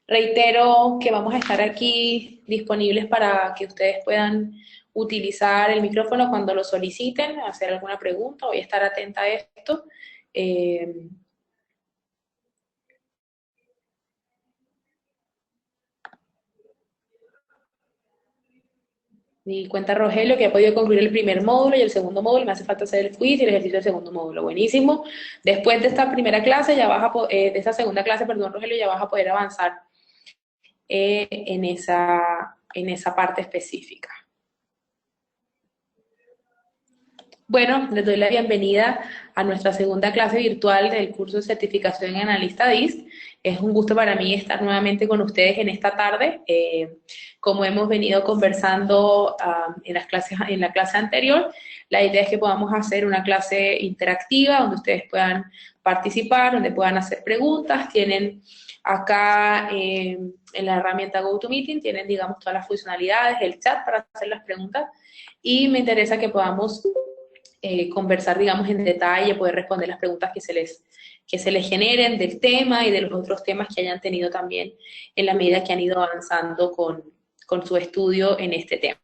Reitero que vamos a estar aquí disponibles para que ustedes puedan utilizar el micrófono cuando lo soliciten, hacer alguna pregunta. Voy a estar atenta a esto. Eh, Mi cuenta Rogelio, que ha podido concluir el primer módulo y el segundo módulo, me hace falta hacer el quiz y el ejercicio del segundo módulo. Buenísimo. Después de esta primera clase, de esta segunda clase, perdón, Rogelio, ya vas a poder avanzar en esa parte específica. Bueno, les doy la bienvenida a nuestra segunda clase virtual del curso de certificación en analista DIS. Es un gusto para mí estar nuevamente con ustedes en esta tarde. Como hemos venido conversando en la clase anterior, la idea es que podamos hacer una clase interactiva donde ustedes puedan participar, donde puedan hacer preguntas. Tienen acá en la herramienta GoToMeeting, tienen, digamos, todas las funcionalidades, el chat para hacer las preguntas. Y me interesa que podamos conversar, digamos, en detalle, poder responder las preguntas que se les generen del tema y de los otros temas que hayan tenido también en la medida que han ido avanzando con su estudio en este tema.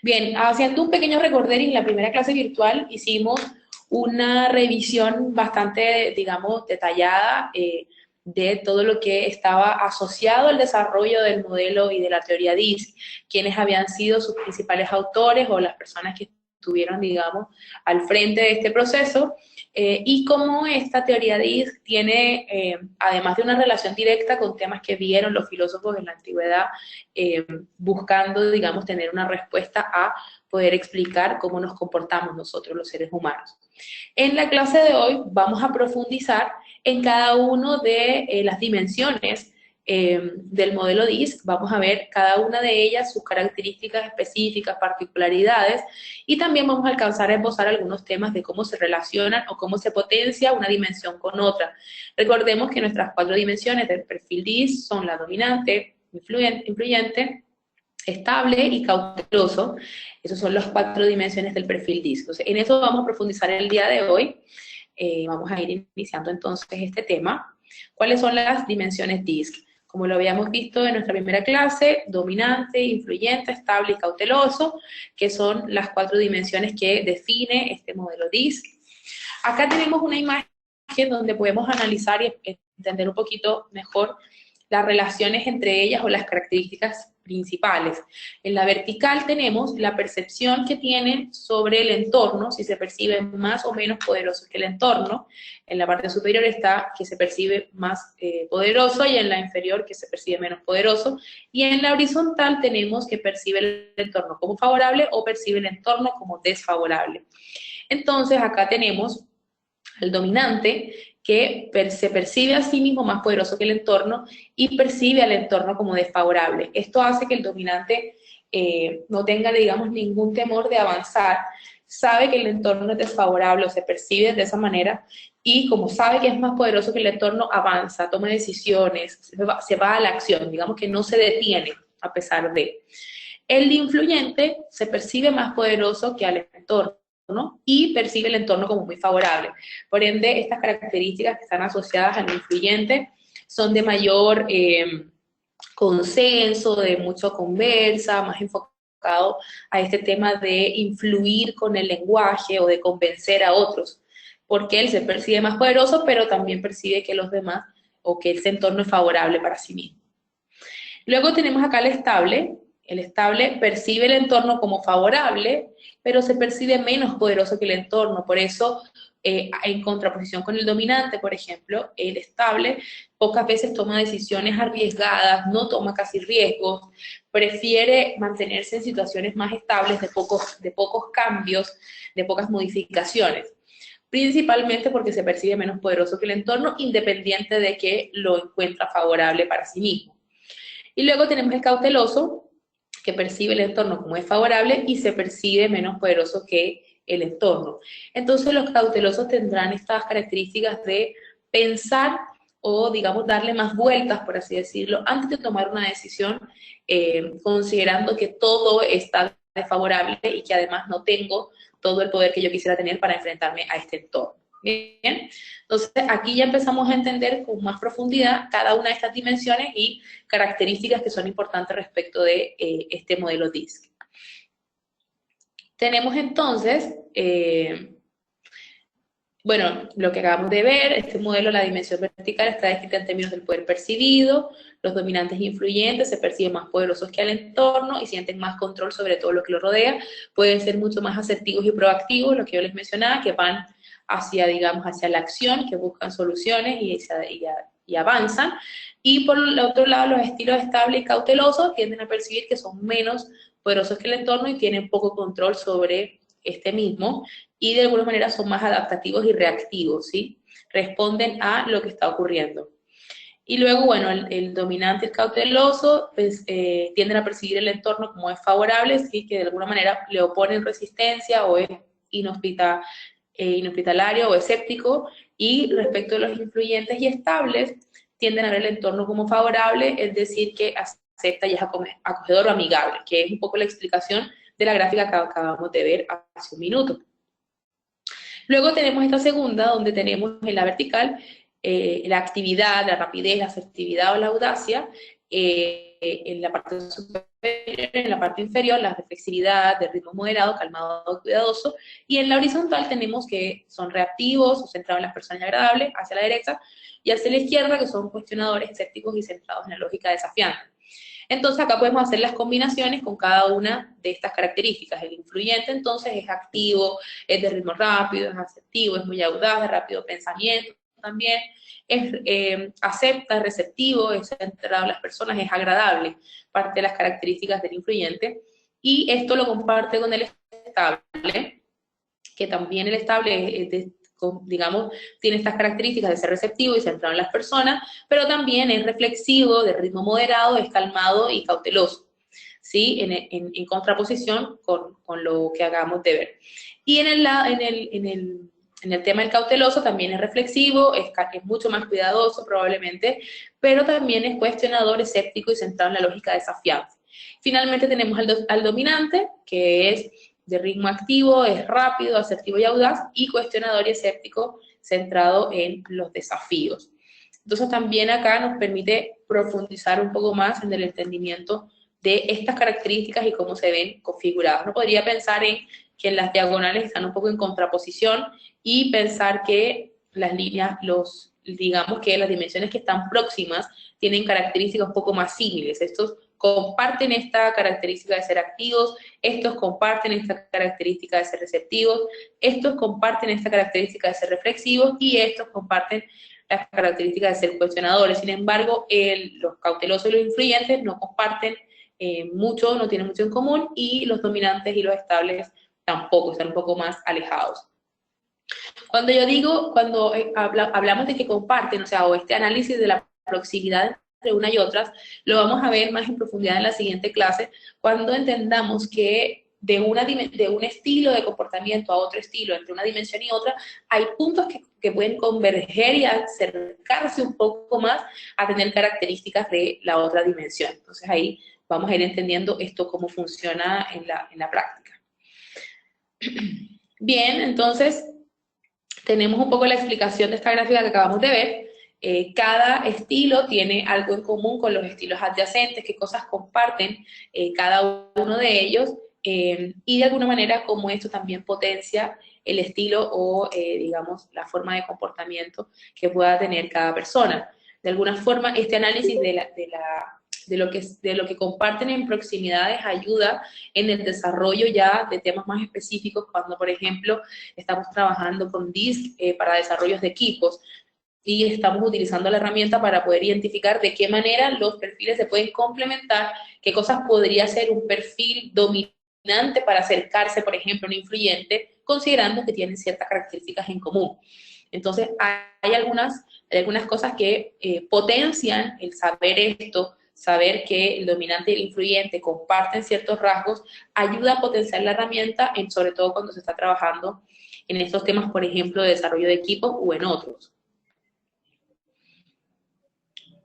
Bien, haciendo un pequeño recorderis, en la primera clase virtual hicimos una revisión bastante, digamos, detallada de todo lo que estaba asociado al desarrollo del modelo y de la teoría DIS, quiénes habían sido sus principales autores o las personas que estuvieron, digamos, al frente de este proceso, y cómo esta teoría DIS tiene, además de una relación directa con temas que vieron los filósofos en la antigüedad, buscando, digamos, tener una respuesta a poder explicar cómo nos comportamos nosotros los seres humanos. En la clase de hoy vamos a profundizar en cada una de las dimensiones del modelo DIS. Vamos a ver cada una de ellas, sus características específicas, particularidades, y también vamos a alcanzar a esbozar algunos temas de cómo se relacionan o cómo se potencia una dimensión con otra. Recordemos que nuestras 4 dimensiones del perfil DIS son la dominante, influyente, estable y cauteloso. Esas son las 4 dimensiones del perfil DIS. Entonces, en eso vamos a profundizar el día de hoy. Vamos a ir iniciando entonces este tema. ¿Cuáles son las dimensiones DISC? Como lo habíamos visto en nuestra primera clase, dominante, influyente, estable y cauteloso, que son las 4 dimensiones que define este modelo DISC. Acá tenemos una imagen donde podemos analizar y entender un poquito mejor las relaciones entre ellas o las características principales. En la vertical tenemos la percepción que tienen sobre el entorno, si se percibe más o menos poderoso que el entorno. En la parte superior está que se percibe más poderoso y en la inferior que se percibe menos poderoso. Y en la horizontal tenemos que percibe el entorno como favorable o percibe el entorno como desfavorable. Entonces acá tenemos al dominante, que se percibe a sí mismo más poderoso que el entorno y percibe al entorno como desfavorable. Esto hace que el dominante no tenga, digamos, ningún temor de avanzar, sabe que el entorno es desfavorable o se percibe de esa manera y como sabe que es más poderoso que el entorno, avanza, toma decisiones, se va a la acción, digamos que no se detiene a pesar de. El influyente se percibe más poderoso que al entorno, ¿no? Y percibe el entorno como muy favorable. Por ende, estas características que están asociadas al influyente son de mayor consenso, de mucha conversa, más enfocado a este tema de influir con el lenguaje o de convencer a otros, porque él se percibe más poderoso, pero también percibe que los demás o que ese entorno es favorable para sí mismo. Luego tenemos acá el estable. El estable percibe el entorno como favorable, pero se percibe menos poderoso que el entorno. Por eso, en contraposición con el dominante, por ejemplo, el estable pocas veces toma decisiones arriesgadas, no toma casi riesgos, prefiere mantenerse en situaciones más estables de pocos cambios, de pocas modificaciones. Principalmente porque se percibe menos poderoso que el entorno, independiente de que lo encuentra favorable para sí mismo. Y luego tenemos el cauteloso, que percibe el entorno como desfavorable y se percibe menos poderoso que el entorno. Entonces los cautelosos tendrán estas características de pensar o, digamos, darle más vueltas, por así decirlo, antes de tomar una decisión, considerando que todo está desfavorable y que además no tengo todo el poder que yo quisiera tener para enfrentarme a este entorno. Bien, entonces aquí ya empezamos a entender con más profundidad cada una de estas dimensiones y características que son importantes respecto de este modelo DISC. Tenemos entonces, bueno, lo que acabamos de ver, este modelo, la dimensión vertical está descrita en términos del poder percibido, los dominantes e influyentes se perciben más poderosos que al entorno y sienten más control sobre todo lo que los rodea, pueden ser mucho más asertivos y proactivos, lo que yo les mencionaba, que van hacia, digamos, hacia la acción, que buscan soluciones y avanzan. Y por el otro lado, los estilos estables y cautelosos tienden a percibir que son menos poderosos que el entorno y tienen poco control sobre este mismo, y de alguna manera son más adaptativos y reactivos, ¿sí? Responden a lo que está ocurriendo. Y luego, bueno, el dominante, el cauteloso, pues, tienden a percibir el entorno como es favorable, ¿sí? Que de alguna manera le oponen resistencia o es inhospitalario o escéptico, y respecto a los influyentes y estables, tienden a ver el entorno como favorable, es decir, que acepta y es acogedor o amigable, que es un poco la explicación de la gráfica que acabamos de ver hace un minuto. Luego tenemos esta segunda, donde tenemos en la vertical la actividad, la rapidez, la asertividad o la audacia, en la parte superior, en la parte inferior, la reflexividad, de ritmo moderado, calmado, cuidadoso, y en la horizontal tenemos que son reactivos o centrados en las personas agradables, hacia la derecha, y hacia la izquierda, que son cuestionadores, escépticos y centrados en la lógica desafiante. Entonces acá podemos hacer las combinaciones con cada una de estas características. El influyente entonces es activo, es de ritmo rápido, es asertivo, es muy audaz, de rápido pensamiento también, acepta, es receptivo, es centrado en las personas, es agradable, parte de las características del influyente. Y esto lo comparte con el estable, que también el estable es digamos, tiene estas características de ser receptivo y centrado en las personas, pero también es reflexivo, de ritmo moderado, es calmado y cauteloso, ¿sí? En contraposición con lo que acabamos de ver. Y en el tema del cauteloso también es reflexivo, es mucho más cuidadoso probablemente, pero también es cuestionador, escéptico y centrado en la lógica desafiante. Finalmente tenemos al dominante, que es de ritmo activo, es rápido, asertivo y audaz, y cuestionador y escéptico, centrado en los desafíos. Entonces también acá nos permite profundizar un poco más en el entendimiento de estas características y cómo se ven configuradas. Uno podría pensar en que las diagonales están un poco en contraposición y pensar que las líneas, digamos que las dimensiones que están próximas tienen características un poco más similares. Estos comparten esta característica de ser activos, estos comparten esta característica de ser receptivos, estos comparten esta característica de ser reflexivos y estos comparten las características de ser cuestionadores. Sin embargo, los cautelosos y los influyentes no comparten mucho, no tienen mucho en común, y los dominantes y los estables tampoco, están un poco más alejados. Cuando hablamos de que comparten, o sea, o este análisis de la proximidad entre una y otras, lo vamos a ver más en profundidad en la siguiente clase, cuando entendamos que de un estilo de comportamiento a otro estilo, entre una dimensión y otra, hay puntos que pueden converger y acercarse un poco más a tener características de la otra dimensión. Entonces ahí vamos a ir entendiendo esto cómo funciona en la práctica. Bien, entonces tenemos un poco la explicación de esta gráfica que acabamos de ver. Cada estilo tiene algo en común con los estilos adyacentes, qué cosas comparten cada uno de ellos, y de alguna manera cómo esto también potencia el estilo o, digamos, la forma de comportamiento que pueda tener cada persona. De alguna forma, este análisis de lo que comparten en proximidades ayuda en el desarrollo ya de temas más específicos, cuando, por ejemplo, estamos trabajando con DISC para desarrollos de equipos, y estamos utilizando la herramienta para poder identificar de qué manera los perfiles se pueden complementar, qué cosas podría ser un perfil dominante para acercarse, por ejemplo, a un influyente, considerando que tienen ciertas características en común. Entonces, hay algunas cosas que potencian el saber esto, saber que el dominante y el influyente comparten ciertos rasgos, ayuda a potenciar la herramienta, sobre todo cuando se está trabajando en estos temas, por ejemplo, de desarrollo de equipos o en otros.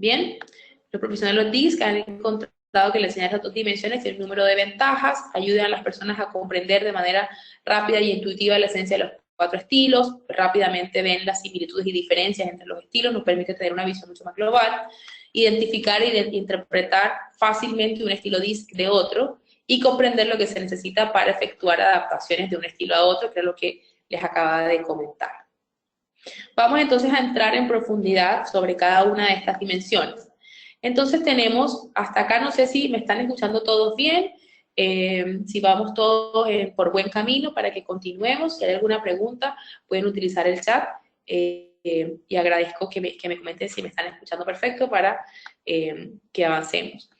Bien, los profesionales DISC han encontrado que la enseñanza de dos dimensiones tiene un número de ventajas, ayudan a las personas a comprender de manera rápida y intuitiva la esencia de los 4 estilos, rápidamente ven las similitudes y diferencias entre los estilos, nos permite tener una visión mucho más global, identificar e interpretar fácilmente un estilo DISC de otro y comprender lo que se necesita para efectuar adaptaciones de un estilo a otro, que es lo que les acababa de comentar. Vamos entonces a entrar en profundidad sobre cada una de estas dimensiones. Entonces tenemos, hasta acá no sé si me están escuchando todos bien, si vamos todos por buen camino para que continuemos. Si hay alguna pregunta, pueden utilizar el chat y agradezco que me comenten si me están escuchando perfecto para que avancemos.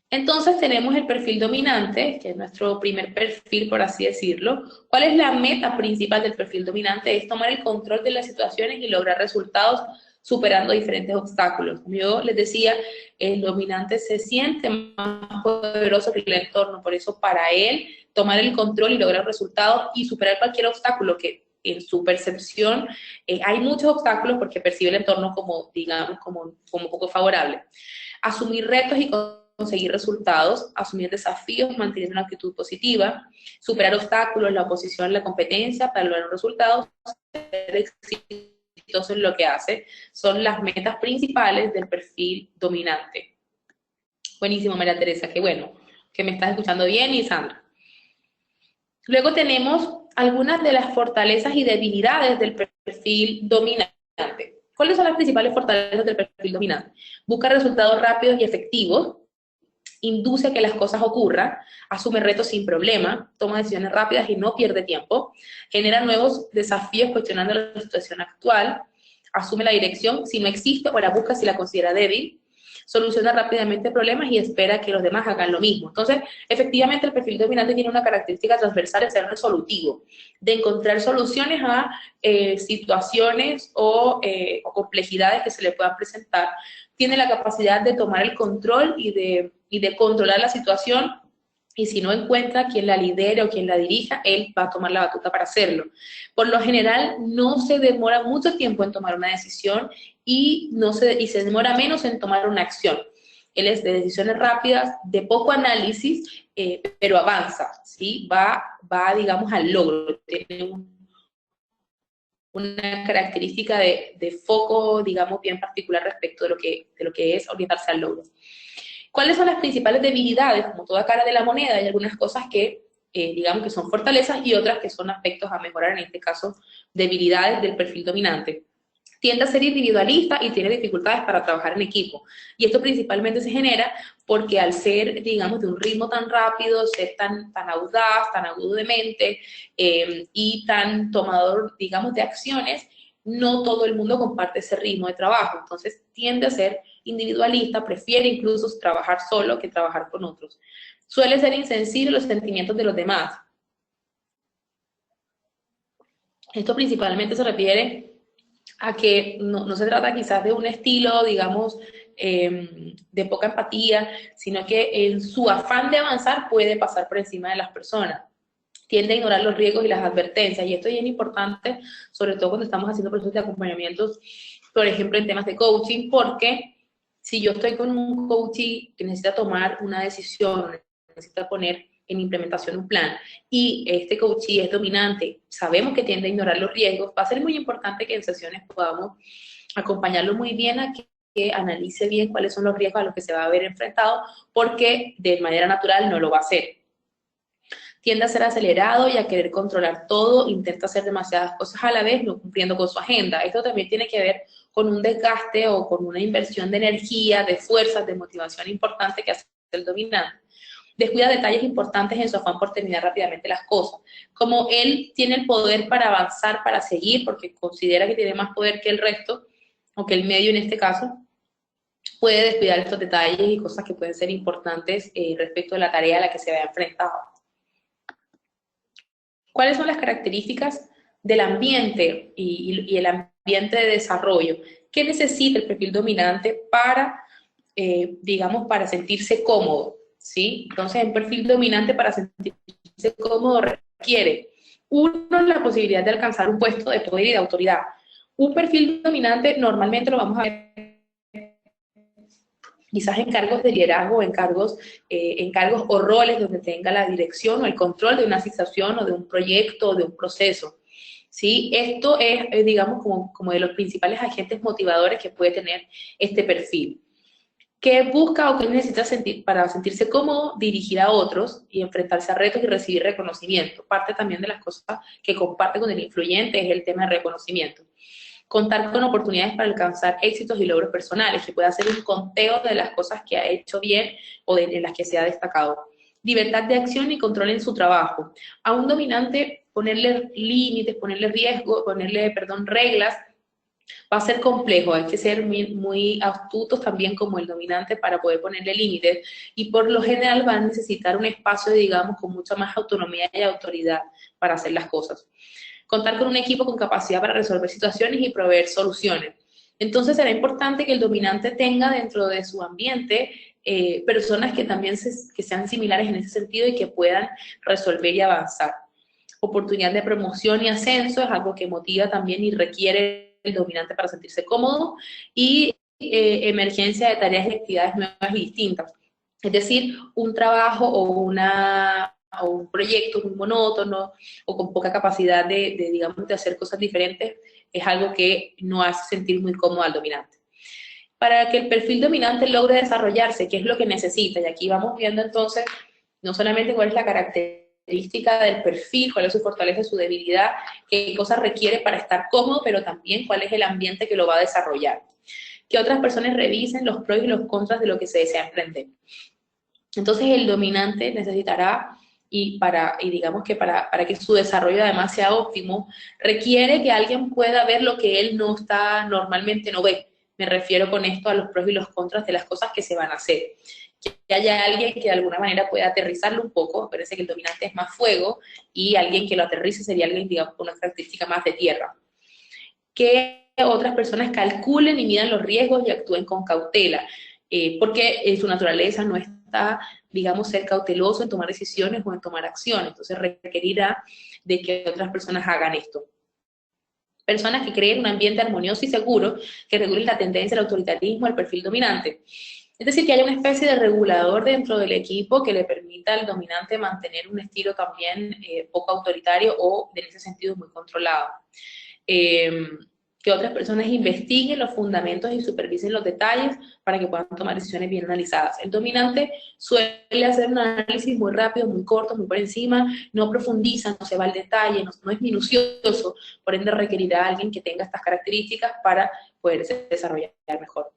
Entonces tenemos el perfil dominante, que es nuestro primer perfil, por así decirlo. ¿Cuál es la meta principal del perfil dominante? Es tomar el control de las situaciones y lograr resultados superando diferentes obstáculos. Como yo les decía, el dominante se siente más poderoso que el entorno, por eso para él tomar el control y lograr resultados y superar cualquier obstáculo que en su percepción hay muchos obstáculos porque percibe el entorno como, digamos, como poco favorable. Asumir retos y conseguir resultados, asumir desafíos, manteniendo una actitud positiva, superar obstáculos, la oposición, la competencia para lograr resultados, ser exitoso en lo que hace, son las metas principales del perfil dominante. Buenísimo, María Teresa, qué bueno que me estás escuchando bien, y Sandra. Luego tenemos algunas de las fortalezas y debilidades del perfil dominante. ¿Cuáles son las principales fortalezas del perfil dominante? Busca resultados rápidos y efectivos, induce a que las cosas ocurran, asume retos sin problema, toma decisiones rápidas y no pierde tiempo, genera nuevos desafíos cuestionando la situación actual, asume la dirección si no existe o la busca si la considera débil, soluciona rápidamente problemas y espera que los demás hagan lo mismo. Entonces, efectivamente, el perfil dominante tiene una característica transversal de ser resolutivo, de encontrar soluciones a situaciones o complejidades que se le puedan presentar. Tiene la capacidad de tomar el control y de controlar la situación, y si no encuentra quien la lidere o quien la dirija, él va a tomar la batuta para hacerlo. Por lo general, no se demora mucho tiempo en tomar una decisión y se demora menos en tomar una acción. Él es de decisiones rápidas, de poco análisis, pero avanza, ¿sí? Va, digamos, al logro. Tiene una característica de foco, digamos, bien particular respecto de lo que es orientarse al logro. ¿Cuáles son las principales debilidades? Como toda cara de la moneda, hay algunas cosas que, digamos, que son fortalezas y otras que son aspectos a mejorar, en este caso, debilidades del perfil dominante. Tiende a ser individualista y tiene dificultades para trabajar en equipo. Y esto principalmente se genera porque al ser, digamos, de un ritmo tan rápido, ser tan audaz, tan agudo de mente y tan tomador, digamos, de acciones, no todo el mundo comparte ese ritmo de trabajo. Entonces tiende a ser individualista, prefiere incluso trabajar solo que trabajar con otros. Suele ser insensible a los sentimientos de los demás. Esto principalmente se refiere a que no se trata quizás de un estilo, digamos, de poca empatía, sino que en su afán de avanzar puede pasar por encima de las personas. Tiende a ignorar los riesgos y las advertencias, y esto es bien importante, sobre todo cuando estamos haciendo procesos de acompañamientos, por ejemplo, en temas de coaching, porque si yo estoy con un coaching que necesita tomar una decisión, necesita poner en implementación un plan, y este coachee es dominante, sabemos que tiende a ignorar los riesgos, va a ser muy importante que en sesiones podamos acompañarlo muy bien a que analice bien cuáles son los riesgos a los que se va a ver enfrentado, porque de manera natural no lo va a hacer. Tiende a ser acelerado y a querer controlar todo, intenta hacer demasiadas cosas a la vez, no cumpliendo con su agenda. Esto también tiene que ver con un desgaste o con una inversión de energía, de fuerzas, de motivación importante que hace el dominante. Descuida detalles importantes en su afán por terminar rápidamente las cosas. Como él tiene el poder para avanzar, para seguir, porque considera que tiene más poder que el resto, o que el medio en este caso, puede descuidar estos detalles y cosas que pueden ser importantes respecto a la tarea a la que se vea enfrentado. ¿Cuáles son las características del ambiente y el ambiente de desarrollo? ¿Qué necesita el perfil dominante para, digamos, para sentirse cómodo? ¿Sí? Entonces, un perfil dominante para sentirse cómodo requiere, uno, la posibilidad de alcanzar un puesto de poder y de autoridad. Un perfil dominante normalmente lo vamos a ver quizás en cargos de liderazgo, en cargos o roles donde tenga la dirección o el control de una situación o de un proyecto o de un proceso. ¿sí? Esto es, digamos, como de los principales agentes motivadores que puede tener este perfil. ¿Qué busca o qué necesita sentir para sentirse cómodo? Dirigir a otros y enfrentarse a retos y recibir reconocimiento. Parte también de las cosas que comparte con el influyente es el tema de reconocimiento. Contar con oportunidades para alcanzar éxitos y logros personales, que pueda hacer un conteo de las cosas que ha hecho bien o en las que se ha destacado. Libertad de acción y control en su trabajo. A un dominante ponerle límites, ponerle riesgo, ponerle, perdón, reglas, va a ser complejo, hay que ser muy astutos también como el dominante para poder ponerle límites y por lo general van a necesitar un espacio, digamos, con mucha más autonomía y autoridad para hacer las cosas. Contar con un equipo con capacidad para resolver situaciones y proveer soluciones. Entonces será importante que el dominante tenga dentro de su ambiente personas que también que sean similares en ese sentido y que puedan resolver y avanzar. Oportunidad de promoción y ascenso es algo que motiva también y requiere el dominante para sentirse cómodo, y emergencia de tareas y actividades nuevas y distintas. Es decir, un trabajo o un proyecto muy monótono o con poca capacidad digamos, de hacer cosas diferentes, es algo que no hace sentir muy cómodo al dominante. Para que el perfil dominante logre desarrollarse, ¿qué es lo que necesita? Y aquí vamos viendo entonces no solamente cuál es la característica del perfil, cuál es su fortaleza, su debilidad, qué cosas requiere para estar cómodo, pero también cuál es el ambiente que lo va a desarrollar. Que otras personas revisen los pros y los contras de lo que se desea emprender. Entonces el dominante necesitará, y digamos que para que su desarrollo además sea óptimo, requiere que alguien pueda ver lo que él normalmente no ve. Me refiero con esto a los pros y los contras de las cosas que se van a hacer. Que haya alguien que de alguna manera pueda aterrizarlo un poco, parece que el dominante es más fuego, y alguien que lo aterrice sería alguien, digamos, con una característica más de tierra. Que otras personas calculen y midan los riesgos y actúen con cautela, porque en su naturaleza no está, digamos, ser cauteloso en tomar decisiones o en tomar acciones, entonces requerirá de que otras personas hagan esto. Personas que creen un ambiente armonioso y seguro que regule la tendencia al autoritarismo, al perfil dominante. Es decir, que haya una especie de regulador dentro del equipo que le permita al dominante mantener un estilo también poco autoritario o, en ese sentido, muy controlado. Que otras personas investiguen los fundamentos y supervisen los detalles para que puedan tomar decisiones bien analizadas. El dominante suele hacer un análisis muy rápido, muy corto, muy por encima, no profundiza, no se va al detalle, no es minucioso, por ende requerirá a alguien que tenga estas características para poderse desarrollar mejor.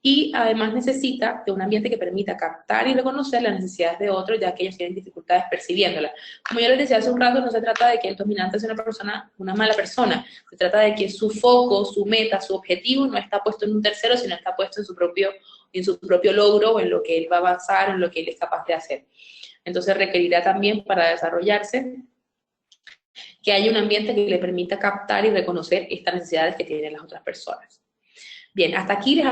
Y además necesita de un ambiente que permita captar y reconocer las necesidades de otros, ya que ellos tienen dificultades percibiéndolas. Como yo les decía hace un rato, no se trata de que el dominante sea una mala persona, se trata de que su foco, su meta, su objetivo no está puesto en un tercero, sino está puesto en su propio logro, o en lo que él va a avanzar, en lo que él es capaz de hacer. Entonces requerirá también, para desarrollarse, que haya un ambiente que le permita captar y reconocer estas necesidades que tienen las otras personas. Bien, hasta aquí les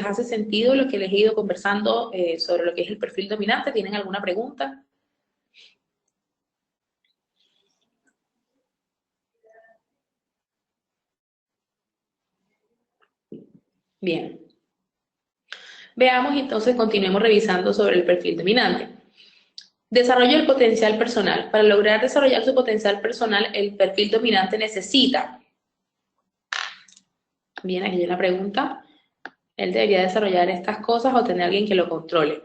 hace sentido lo que les he ido conversando sobre lo que es el perfil dominante. ¿Tienen alguna pregunta? Bien. Veamos entonces, continuemos revisando sobre el perfil dominante. Desarrollo del potencial personal. Para lograr desarrollar su potencial personal, el perfil dominante necesita. Bien, aquí hay una pregunta. Él debería desarrollar estas cosas o tener alguien que lo controle.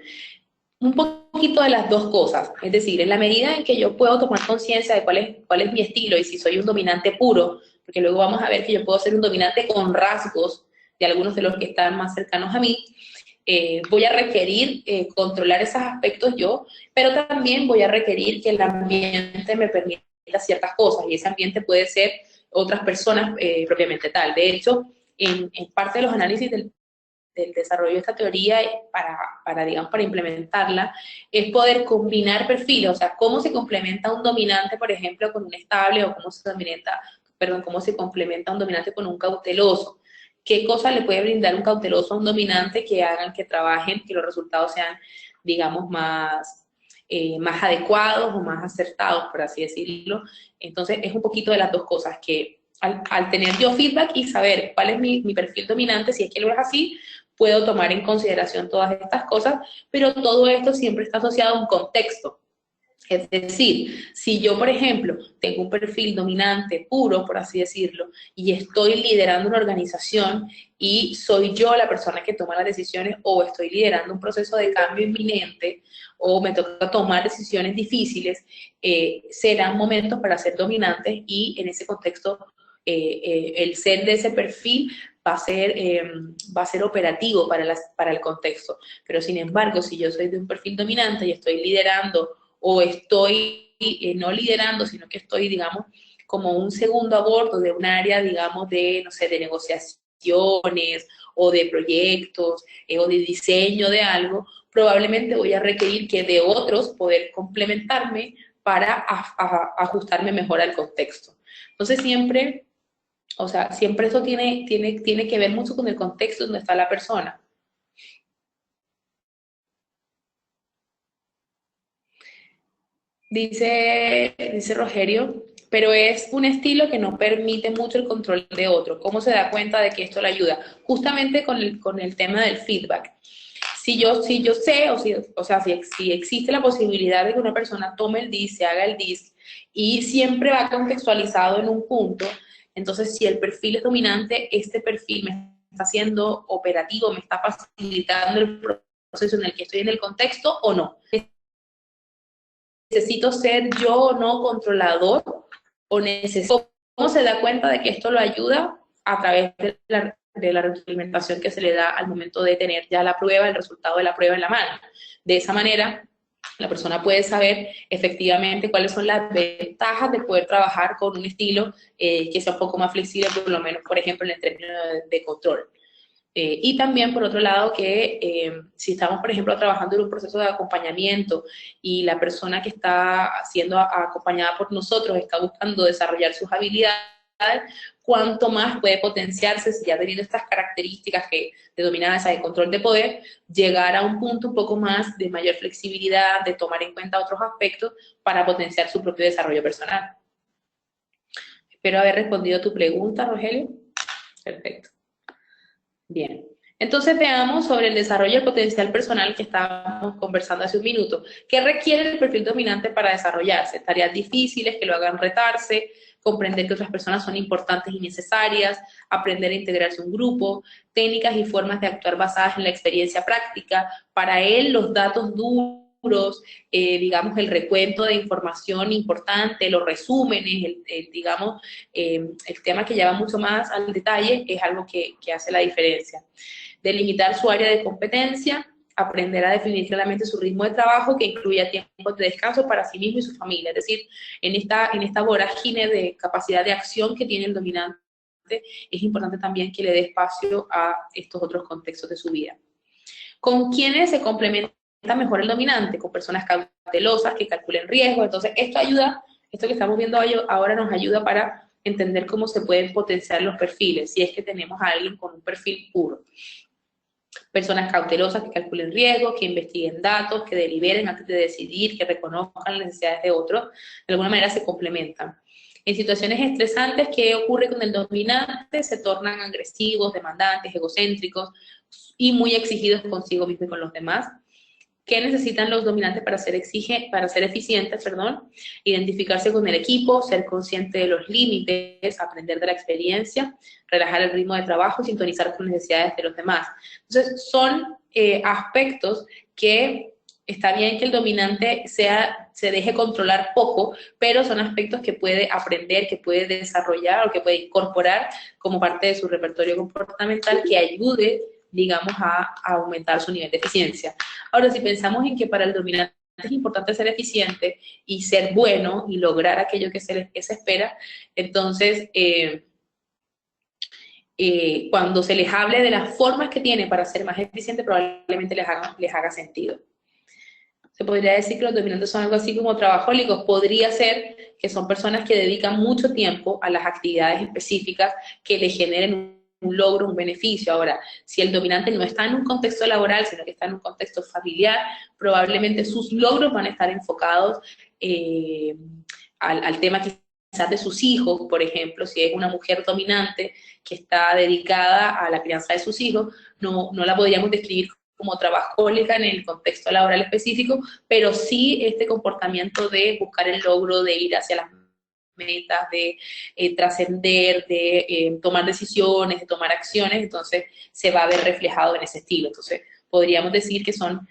Un poquito de las dos cosas, es decir, en la medida en que yo puedo tomar conciencia de cuál es mi estilo y si soy un dominante puro, porque luego vamos a ver que yo puedo ser un dominante con rasgos de algunos de los que están más cercanos a mí, voy a requerir controlar esos aspectos yo, pero también voy a requerir que el ambiente me permita ciertas cosas, y ese ambiente puede ser otras personas propiamente tal. De hecho, en parte de los análisis del desarrollo de esta teoría digamos, para implementarla, es poder combinar perfiles, o sea, cómo se complementa un dominante, por ejemplo, con un estable, o cómo se complementa un dominante con un cauteloso. ¿Qué cosa le puede brindar un cauteloso a un dominante que hagan que trabajen, que los resultados sean, digamos, más adecuados o más acertados, por así decirlo? Entonces, es un poquito de las dos cosas, que al tener yo feedback y saber cuál es mi perfil dominante, si es que lo es así, puedo tomar en consideración todas estas cosas, pero todo esto siempre está asociado a un contexto. Es decir, si yo, por ejemplo, tengo un perfil dominante puro, por así decirlo, y estoy liderando una organización y soy yo la persona que toma las decisiones, o estoy liderando un proceso de cambio inminente, o me toca tomar decisiones difíciles, serán momentos para ser dominantes, y en ese contexto el ser de ese perfil va a ser operativo para el contexto. Pero sin embargo, si yo soy de un perfil dominante y estoy liderando, o estoy no liderando, sino que estoy, digamos, como un segundo a bordo de un área, digamos, de, no sé, de negociaciones o de proyectos o de diseño de algo, probablemente voy a requerir que de otros poder complementarme para ajustarme mejor al contexto. Entonces siempre, o sea, siempre eso tiene que ver mucho con el contexto donde está la persona. Dice Rogerio, pero es un estilo que no permite mucho el control de otro. ¿Cómo se da cuenta de que esto le ayuda? Justamente con el tema del feedback. Si yo sé, o sea, si existe la posibilidad de que una persona tome el DISC, se haga el DISC, y siempre va contextualizado en un punto, entonces si el perfil es dominante, este perfil me está haciendo operativo, me está facilitando el proceso en el que estoy en el contexto o no. ¿Necesito ser yo no controlador o necesito? ¿Cómo se da cuenta de que esto lo ayuda? A través de la retroalimentación que se le da al momento de tener ya la prueba, el resultado de la prueba en la mano. De esa manera, la persona puede saber efectivamente cuáles son las ventajas de poder trabajar con un estilo que sea un poco más flexible, por lo menos, por ejemplo, en el término de control. Y también, por otro lado, que si estamos, por ejemplo, trabajando en un proceso de acompañamiento y la persona que está siendo acompañada por nosotros está buscando desarrollar sus habilidades, cuanto más puede potenciarse si ya teniendo estas características que denominadas de control de poder, llegar a un punto un poco más de mayor flexibilidad, de tomar en cuenta otros aspectos para potenciar su propio desarrollo personal. Espero haber respondido a tu pregunta, Rogelio. Perfecto. Bien, entonces veamos sobre el desarrollo del potencial personal que estábamos conversando hace un minuto. ¿Qué requiere el perfil dominante para desarrollarse? Tareas difíciles que lo hagan retarse, comprender que otras personas son importantes y necesarias, aprender a integrarse a un grupo, técnicas y formas de actuar basadas en la experiencia práctica. Para él, los datos duros, digamos, el recuento de información importante, los resúmenes, digamos, el tema que lleva mucho más al detalle es algo que hace la diferencia. Delimitar su área de competencia, aprender a definir claramente su ritmo de trabajo que incluya tiempos de descanso para sí mismo y su familia. Es decir, en esta vorágine de capacidad de acción que tiene el dominante, es importante también que le dé espacio a estos otros contextos de su vida. ¿Con quiénes se complementa mejor el dominante? Con personas cautelosas que calculen riesgos. Entonces, esto que estamos viendo ahora nos ayuda para entender cómo se pueden potenciar los perfiles, si es que tenemos a alguien con un perfil puro. Personas cautelosas que calculen riesgos, que investiguen datos, que deliberen antes de decidir, que reconozcan las necesidades de otros, de alguna manera se complementan. En situaciones estresantes, ¿qué ocurre con el dominante? Se tornan agresivos, demandantes, egocéntricos y muy exigidos consigo mismo y con los demás. ¿Qué necesitan los dominantes para ser eficientes? Identificarse con el equipo, ser consciente de los límites, aprender de la experiencia, relajar el ritmo de trabajo y sintonizar con las necesidades de los demás. Entonces, son aspectos que está bien que el dominante se deje controlar poco, pero son aspectos que puede aprender, que puede desarrollar o que puede incorporar como parte de su repertorio comportamental que ayude, digamos, a aumentar su nivel de eficiencia. Ahora, si pensamos en que para el dominante es importante ser eficiente y ser bueno y lograr aquello que se espera, entonces, cuando se les hable de las formas que tiene para ser más eficiente, probablemente les haga sentido. Se podría decir que los dominantes son algo así como trabajólicos. Podría ser que son personas que dedican mucho tiempo a las actividades específicas que le generen un logro, un beneficio. Ahora, si el dominante no está en un contexto laboral, sino que está en un contexto familiar, probablemente sus logros van a estar enfocados al tema quizás de sus hijos, por ejemplo, si es una mujer dominante que está dedicada a la crianza de sus hijos, no la podríamos describir como trabajólica en el contexto laboral específico, pero sí este comportamiento de buscar el logro, de ir hacia las metas, de trascender, de tomar decisiones, de tomar acciones, entonces se va a ver reflejado en ese estilo. Entonces, podríamos decir que son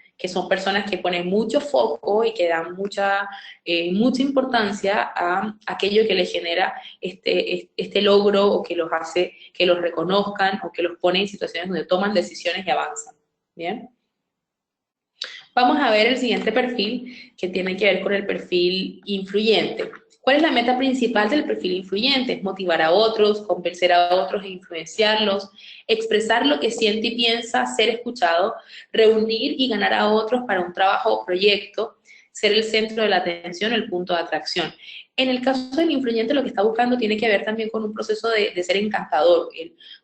personas que ponen mucho foco y que dan mucha importancia a aquello que les genera este logro o que los hace que los reconozcan o que los pone en situaciones donde toman decisiones y avanzan. ¿Bien? Vamos a ver el siguiente perfil que tiene que ver con el perfil influyente. ¿Cuál es la meta principal del perfil influyente? Es motivar a otros, convencer a otros e influenciarlos, expresar lo que siente y piensa, ser escuchado, reunir y ganar a otros para un trabajo o proyecto, ser el centro de la atención, el punto de atracción. En el caso del influyente, lo que está buscando tiene que ver también con un proceso de ser encantador.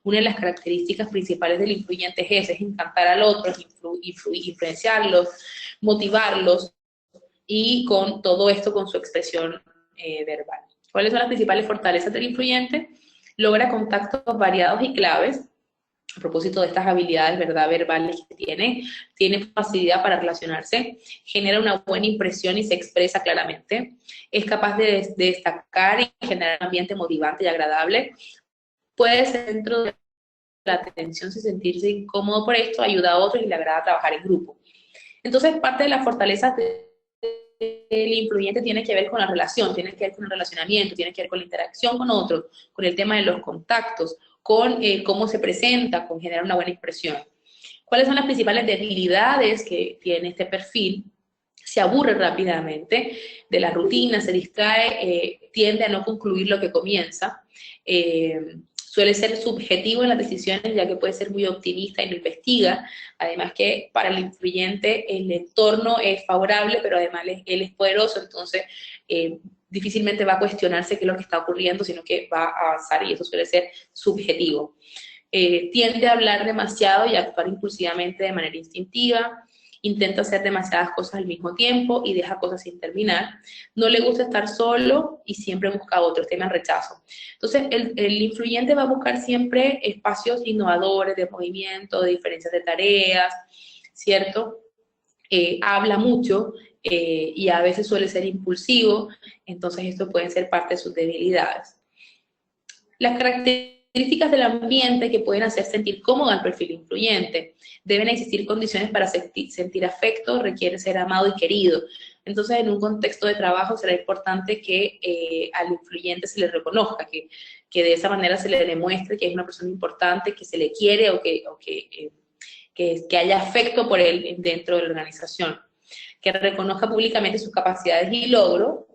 Una de las características principales del influyente es esa, es encantar al otro, influenciarlos, motivarlos, y con todo esto con su expresión verbal. ¿Cuáles son las principales fortalezas del influyente? Logra contactos variados y claves. A propósito de estas habilidades, ¿verdad?, verbales que tiene facilidad para relacionarse, genera una buena impresión y se expresa claramente, es capaz de destacar y generar un ambiente motivante y agradable, puede ser centro de la atención sin sentirse incómodo por esto, ayuda a otros y le agrada trabajar en grupo. Entonces, parte de las fortalezas el influyente tiene que ver con la relación, tiene que ver con el relacionamiento, tiene que ver con la interacción con otros, con el tema de los contactos, con cómo se presenta, con generar una buena expresión. ¿Cuáles son las principales debilidades que tiene este perfil? Se aburre rápidamente de la rutina, se distrae, tiende a no concluir lo que comienza, suele ser subjetivo en las decisiones, ya que puede ser muy optimista y no investiga. Además que para el influyente el entorno es favorable, pero además él es poderoso, entonces difícilmente va a cuestionarse qué es lo que está ocurriendo, sino que va a avanzar y eso suele ser subjetivo. Tiende a hablar demasiado y a actuar impulsivamente de manera instintiva, intenta hacer demasiadas cosas al mismo tiempo y deja cosas sin terminar. No le gusta estar solo y siempre busca a otros, tema rechazo. Entonces, el influyente va a buscar siempre espacios innovadores de movimiento, de diferencias de tareas, ¿cierto? Habla mucho y a veces suele ser impulsivo, entonces esto puede ser parte de sus debilidades. Las características del ambiente que pueden hacer sentir cómodo al perfil influyente. Deben existir condiciones para sentir afecto, requiere ser amado y querido. Entonces, en un contexto de trabajo será importante que al influyente se le reconozca, que de esa manera se le demuestre que es una persona importante, que se le quiere o que haya afecto por él dentro de la organización. Que reconozca públicamente sus capacidades y logros,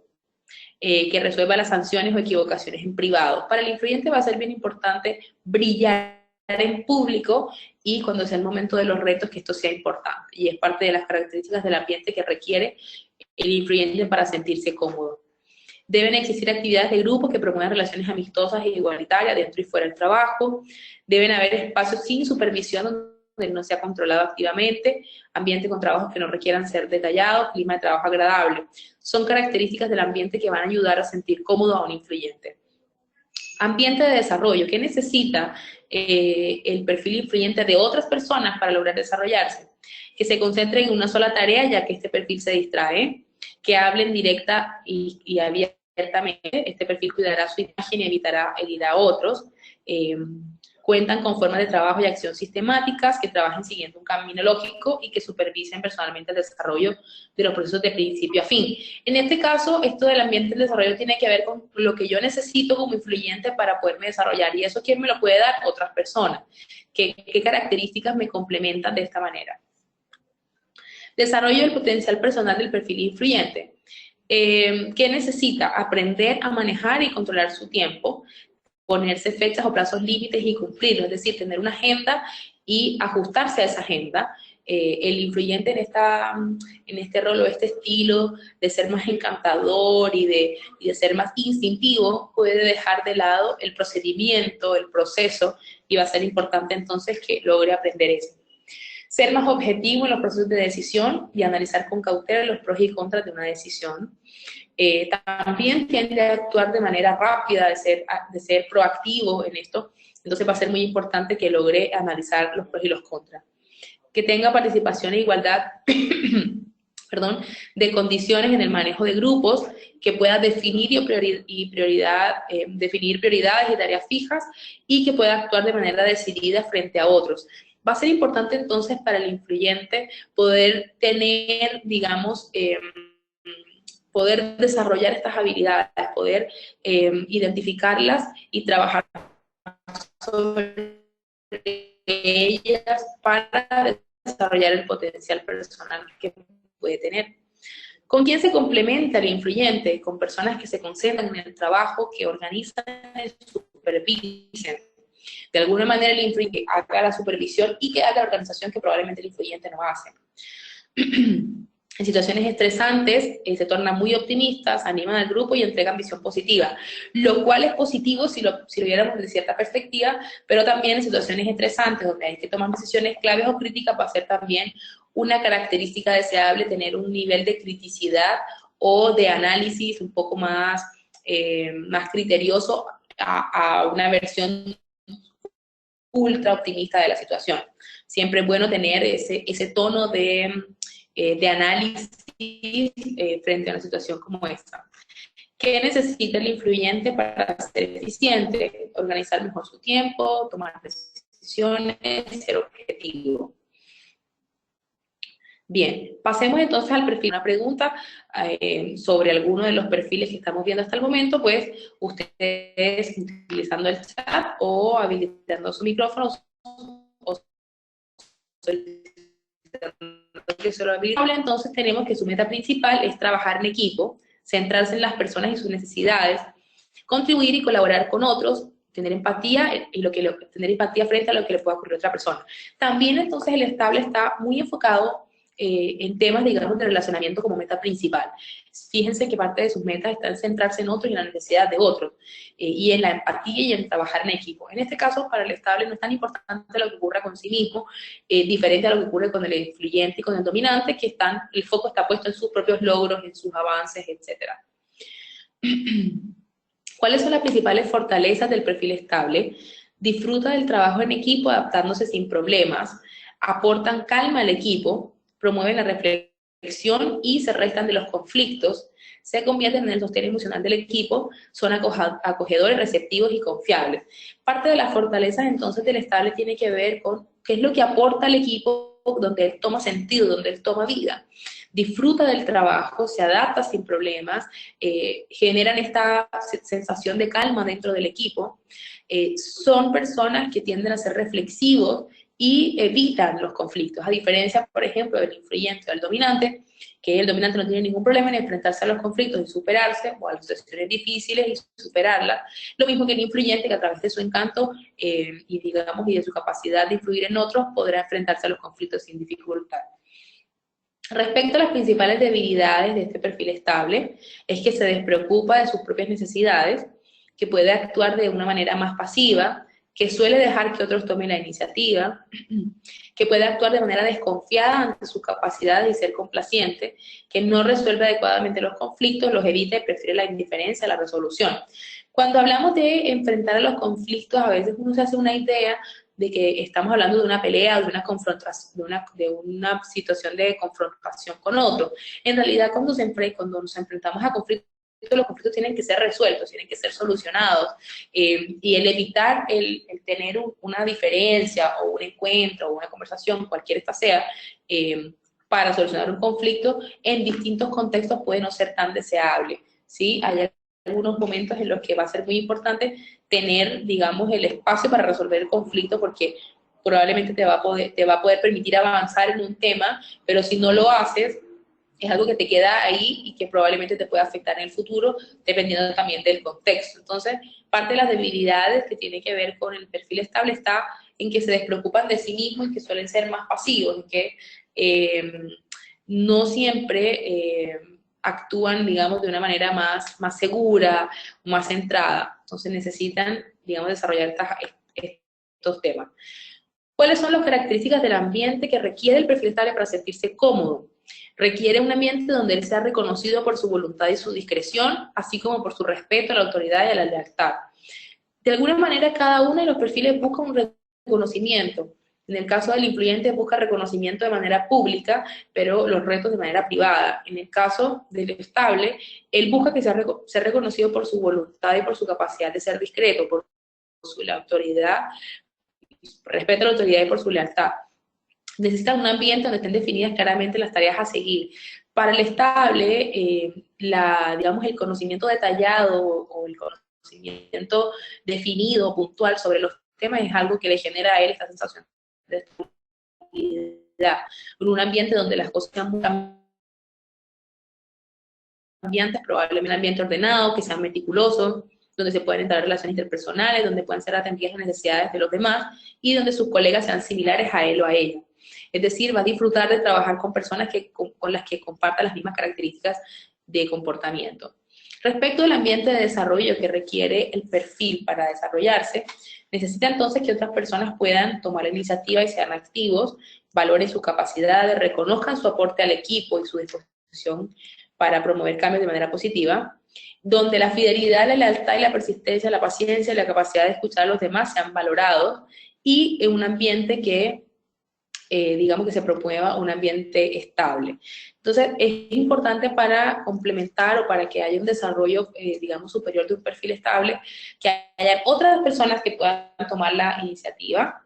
que resuelva las sanciones o equivocaciones en privado. Para el influyente va a ser bien importante brillar en público y cuando sea el momento de los retos que esto sea importante. Y es parte de las características del ambiente que requiere el influyente para sentirse cómodo. Deben existir actividades de grupo que promuevan relaciones amistosas e igualitarias dentro y fuera del trabajo. Deben haber espacios sin supervisión donde no sea controlado activamente, ambiente con trabajos que no requieran ser detallados, clima de trabajo agradable. Son características del ambiente que van a ayudar a sentir cómodo a un influyente. Ambiente de desarrollo. ¿Qué necesita el perfil influyente de otras personas para lograr desarrollarse? Que se concentren en una sola tarea, ya que este perfil se distrae, que hablen directa y abiertamente, este perfil cuidará su imagen y evitará herir a otros, cuentan con formas de trabajo y acción sistemáticas, que trabajen siguiendo un camino lógico y que supervisen personalmente el desarrollo de los procesos de principio a fin. En este caso, esto del ambiente del desarrollo tiene que ver con lo que yo necesito como influyente para poderme desarrollar, y eso ¿quién me lo puede dar? Otras personas. ¿Qué características me complementan de esta manera? Desarrollo del potencial personal del perfil influyente. ¿Qué necesita? Aprender a manejar y controlar su tiempo, ponerse fechas o plazos límites y cumplirlos, es decir, tener una agenda y ajustarse a esa agenda. El influyente en este rol o este estilo de ser más encantador y de ser más instintivo puede dejar de lado el procedimiento, el proceso, y va a ser importante entonces que logre aprender eso. Ser más objetivo en los procesos de decisión y analizar con cautela los pros y contras de una decisión. También tiende a actuar de manera rápida, de ser proactivo en esto, entonces va a ser muy importante que logre analizar los pros y los contras. que tenga participación e igualdad perdón, de condiciones en el manejo de grupos, que pueda definir definir prioridades y tareas fijas, y que pueda actuar de manera decidida frente a otros. Va a ser importante entonces para el influyente poder tener, digamos, poder desarrollar estas habilidades, poder identificarlas y trabajar sobre ellas para desarrollar el potencial personal que puede tener. ¿Con quién se complementa el influyente? Con personas que se concentran en el trabajo, que organizan y supervisen. De alguna manera el influyente haga la supervisión y que haga la organización que probablemente el influyente no hace. En situaciones estresantes se tornan muy optimistas, animan al grupo y entregan visión positiva, lo cual es positivo si lo viéramos desde cierta perspectiva, pero también en situaciones estresantes donde hay que tomar decisiones claves o críticas va a ser también una característica deseable tener un nivel de criticidad o de análisis un poco más, más criterioso a una versión ultra optimista de la situación. Siempre es bueno tener ese tono de análisis frente a una situación como esta. ¿Qué necesita el influyente para ser eficiente? Organizar mejor su tiempo, tomar decisiones, ser objetivo. Bien, pasemos entonces al perfil. Una pregunta sobre alguno de los perfiles que estamos viendo hasta el momento, pues ustedes utilizando el chat o habilitando su micrófono o que se lo habilite. Entonces tenemos que su meta principal es trabajar en equipo, centrarse en las personas y sus necesidades, contribuir y colaborar con otros, tener empatía tener empatía frente a lo que le pueda ocurrir a otra persona. También entonces el estable está muy enfocado en temas, digamos, de relacionamiento como meta principal. Fíjense que parte de sus metas está en centrarse en otros y en la necesidad de otros, y en la empatía y en trabajar en equipo. En este caso, para el estable no es tan importante lo que ocurra con sí mismo, diferente a lo que ocurre con el influyente y con el dominante, que el foco está puesto en sus propios logros, en sus avances, etc. ¿Cuáles son las principales fortalezas del perfil estable? Disfruta del trabajo en equipo adaptándose sin problemas, aportan calma al equipo, promueven la reflexión y se restan de los conflictos, se convierten en el sostén emocional del equipo, son acogedores, receptivos y confiables. Parte de las fortalezas entonces del estable tiene que ver con qué es lo que aporta al equipo, donde él toma sentido, donde él toma vida. Disfruta del trabajo, se adapta sin problemas, generan esta sensación de calma dentro del equipo, son personas que tienden a ser reflexivos y evitan los conflictos, a diferencia, por ejemplo, del influyente o del dominante, que el dominante no tiene ningún problema en enfrentarse a los conflictos y superarse, o a las situaciones difíciles y superarlas, lo mismo que el influyente, que a través de su encanto y digamos, y de su capacidad de influir en otros, podrá enfrentarse a los conflictos sin dificultad. Respecto a las principales debilidades de este perfil estable, es que se despreocupa de sus propias necesidades, que puede actuar de una manera más pasiva, que suele dejar que otros tomen la iniciativa, que puede actuar de manera desconfiada ante sus capacidades y ser complaciente, que no resuelve adecuadamente los conflictos, los evita y prefiere la indiferencia a la resolución. Cuando hablamos de enfrentar a los conflictos, a veces uno se hace una idea de que estamos hablando de una pelea, de una confrontación, de una situación de confrontación con otro. En realidad, cuando nos enfrentamos a conflictos, los conflictos tienen que ser resueltos, tienen que ser solucionados, y el evitar el tener una diferencia o un encuentro o una conversación, cualquiera esta sea, para solucionar un conflicto en distintos contextos puede no ser tan deseable, ¿sí? Hay algunos momentos en los que va a ser muy importante tener, digamos, el espacio para resolver el conflicto, porque probablemente te va a poder permitir avanzar en un tema, pero si no lo haces, es algo que te queda ahí y que probablemente te pueda afectar en el futuro, dependiendo también del contexto. Entonces, parte de las debilidades que tiene que ver con el perfil estable está en que se despreocupan de sí mismos y que suelen ser más pasivos, en que no siempre actúan, digamos, de una manera más segura, más centrada. Entonces necesitan, digamos, desarrollar estos temas. ¿Cuáles son las características del ambiente que requiere el perfil estable para sentirse cómodo? Requiere un ambiente donde él sea reconocido por su voluntad y su discreción, así como por su respeto a la autoridad y a la lealtad. De alguna manera, cada uno de los perfiles busca un reconocimiento. En el caso del influyente busca reconocimiento de manera pública, pero los retos de manera privada. En el caso del estable, él busca que sea ser reconocido por su voluntad y por su capacidad de ser discreto, por la autoridad, respeto a la autoridad y por su lealtad. Necesita un ambiente donde estén definidas claramente las tareas a seguir. Para el estable, digamos, el conocimiento detallado o el conocimiento definido, puntual sobre los temas es algo que le genera a él esta sensación de estabilidad. En un ambiente donde las cosas sean muy cambiantes, probablemente un ambiente ordenado, que sea meticuloso, donde se pueden entrar relaciones interpersonales, donde pueden ser atendidas las necesidades de los demás y donde sus colegas sean similares a él o a ella. Es decir, va a disfrutar de trabajar con personas con las que compartan las mismas características de comportamiento. Respecto al ambiente de desarrollo que requiere el perfil para desarrollarse, necesita entonces que otras personas puedan tomar la iniciativa y sean activos, valoren su capacidad, reconozcan su aporte al equipo y su disposición para promover cambios de manera positiva, donde la fidelidad, la lealtad y la persistencia, la paciencia y la capacidad de escuchar a los demás sean valorados, y en un ambiente que digamos que se promueva un ambiente estable. Entonces, es importante para complementar o para que haya un desarrollo, digamos, superior de un perfil estable, que haya otras personas que puedan tomar la iniciativa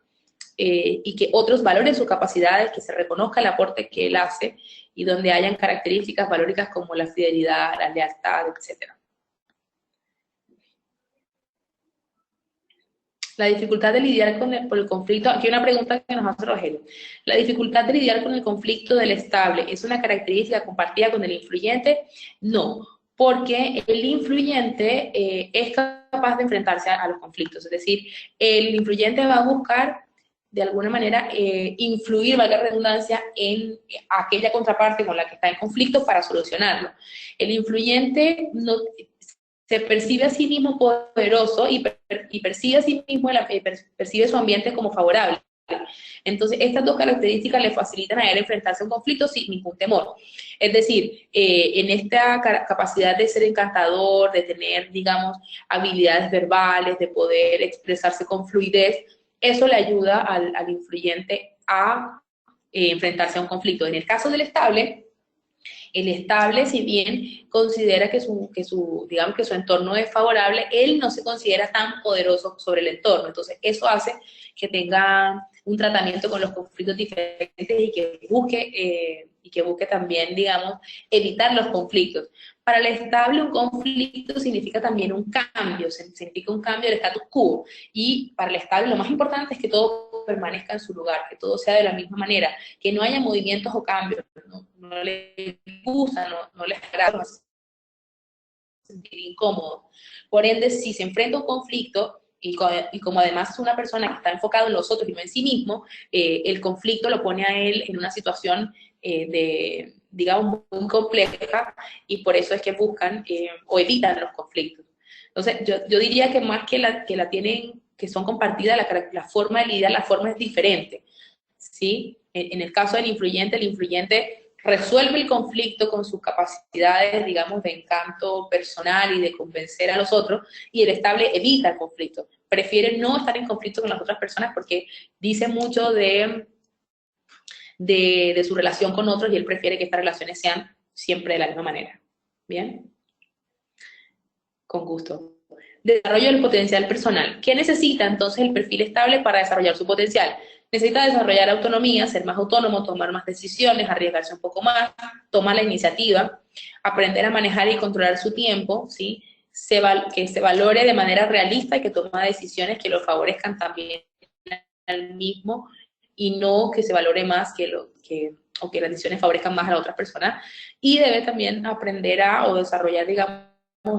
y que otros valoren sus capacidades, que se reconozca el aporte que él hace y donde hayan características valóricas como la fidelidad, la lealtad, etcétera. La dificultad de lidiar con el conflicto, aquí hay una pregunta que nos hace Rogelio. La dificultad de lidiar con el conflicto del estable, ¿es una característica compartida con el influyente? No, porque el influyente es capaz de enfrentarse a los conflictos, es decir, el influyente va a buscar de alguna manera influir, valga la redundancia, en aquella contraparte con la que está en conflicto para solucionarlo. El influyente no se percibe a sí mismo poderoso y percibe a sí mismo, percibe su ambiente como favorable. Entonces, estas dos características le facilitan a él enfrentarse a un conflicto sin ningún temor. Es decir, en esta capacidad de ser encantador, de tener, digamos, habilidades verbales, de poder expresarse con fluidez, eso le ayuda al influyente a enfrentarse a un conflicto. En el caso del estable, el estable, si bien considera digamos que su entorno es favorable, él no se considera tan poderoso sobre el entorno. Entonces, eso hace que tenga un tratamiento con los conflictos diferentes y que busque también, digamos, evitar los conflictos. Para el estable, un conflicto significa también un cambio, significa un cambio del status quo. Y para el estable, lo más importante es que todo permanezca en su lugar, que todo sea de la misma manera, que no haya movimientos o cambios, no les gusta, no les agrada, se sentir incómodo. Por ende, si se enfrenta a un conflicto, y como además es una persona que está enfocada en los otros y no en sí mismo, el conflicto lo pone a él en una situación digamos, muy compleja, y por eso es que buscan o evitan los conflictos. Entonces, yo diría que más que la tienen, que son compartidas, la forma de lidiar, la forma es diferente, ¿sí? En el caso del influyente, el influyente resuelve el conflicto con sus capacidades, digamos, de encanto personal y de convencer a los otros, y el estable evita el conflicto. Prefiere no estar en conflicto con las otras personas porque dice mucho de su relación con otros, y él prefiere que estas relaciones sean siempre de la misma manera. ¿Bien? Con gusto. Desarrollo del potencial personal. ¿Qué necesita entonces el perfil estable para desarrollar su potencial? Necesita desarrollar autonomía, ser más autónomo, tomar más decisiones, arriesgarse un poco más, tomar la iniciativa, aprender a manejar y controlar su tiempo, ¿sí? Que se valore de manera realista y que tome decisiones que lo favorezcan también al mismo, y no que se valore más o que las decisiones favorezcan más a la otra persona. Y debe también aprender o desarrollar, digamos,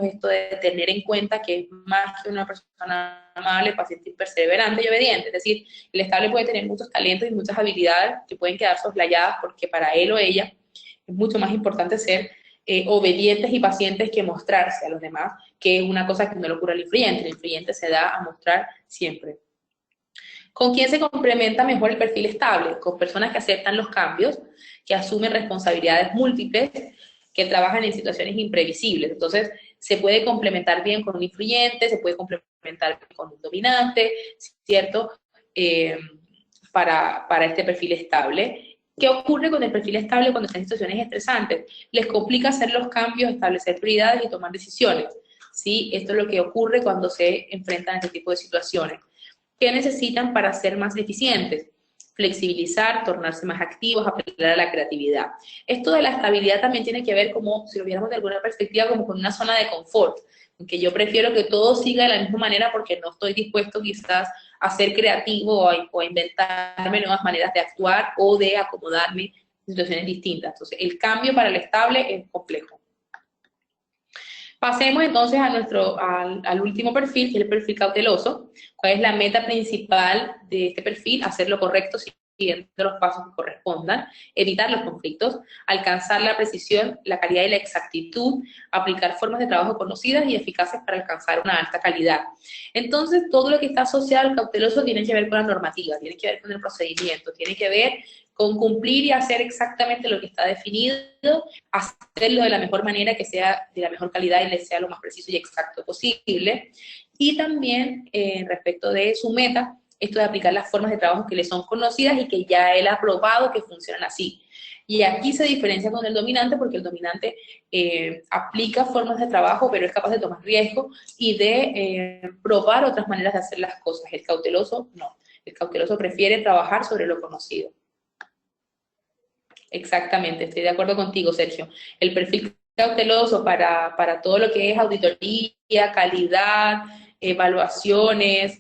esto de tener en cuenta que es más que una persona amable, paciente y perseverante y obediente. Es decir, el estable puede tener muchos talentos y muchas habilidades que pueden quedar soslayadas porque para él o ella es mucho más importante ser obedientes y pacientes que mostrarse a los demás, que es una cosa que no le ocurre al influyente. El influyente se da a mostrar siempre. ¿Con quién se complementa mejor el perfil estable? Con personas que aceptan los cambios, que asumen responsabilidades múltiples, que trabajan en situaciones imprevisibles. Entonces, se puede complementar bien con un influyente, se puede complementar con un dominante, ¿cierto? para este perfil estable. ¿Qué ocurre con el perfil estable cuando están en situaciones estresantes? Les complica hacer los cambios, establecer prioridades y tomar decisiones, ¿sí? Esto es lo que ocurre cuando se enfrentan a este tipo de situaciones. ¿Qué necesitan para ser más eficientes? Flexibilizar, tornarse más activos, apelar a la creatividad. Esto de la estabilidad también tiene que ver, como si lo viéramos de alguna perspectiva, como con una zona de confort, en que yo prefiero que todo siga de la misma manera porque no estoy dispuesto quizás a ser creativo o a inventarme nuevas maneras de actuar o de acomodarme en situaciones distintas. Entonces, el cambio para el estable es complejo. Pasemos entonces al último perfil, que es el perfil cauteloso. ¿Cuál es la meta principal de este perfil? Hacer lo correcto siguiendo los pasos que correspondan, evitar los conflictos, alcanzar la precisión, la calidad y la exactitud, aplicar formas de trabajo conocidas y eficaces para alcanzar una alta calidad. Entonces, todo lo que está asociado al cauteloso tiene que ver con la normativa, tiene que ver con el procedimiento, tiene que ver con cumplir y hacer exactamente lo que está definido, hacerlo de la mejor manera, que sea de la mejor calidad y le sea lo más preciso y exacto posible. Y también, respecto de su meta, esto de aplicar las formas de trabajo que le son conocidas y que ya él ha probado que funcionan así. Y aquí se diferencia con el dominante, porque el dominante aplica formas de trabajo, pero es capaz de tomar riesgo y de probar otras maneras de hacer las cosas. El cauteloso no. El cauteloso prefiere trabajar sobre lo conocido. Exactamente, estoy de acuerdo contigo, Sergio. El perfil cauteloso para todo lo que es auditoría, calidad, evaluaciones,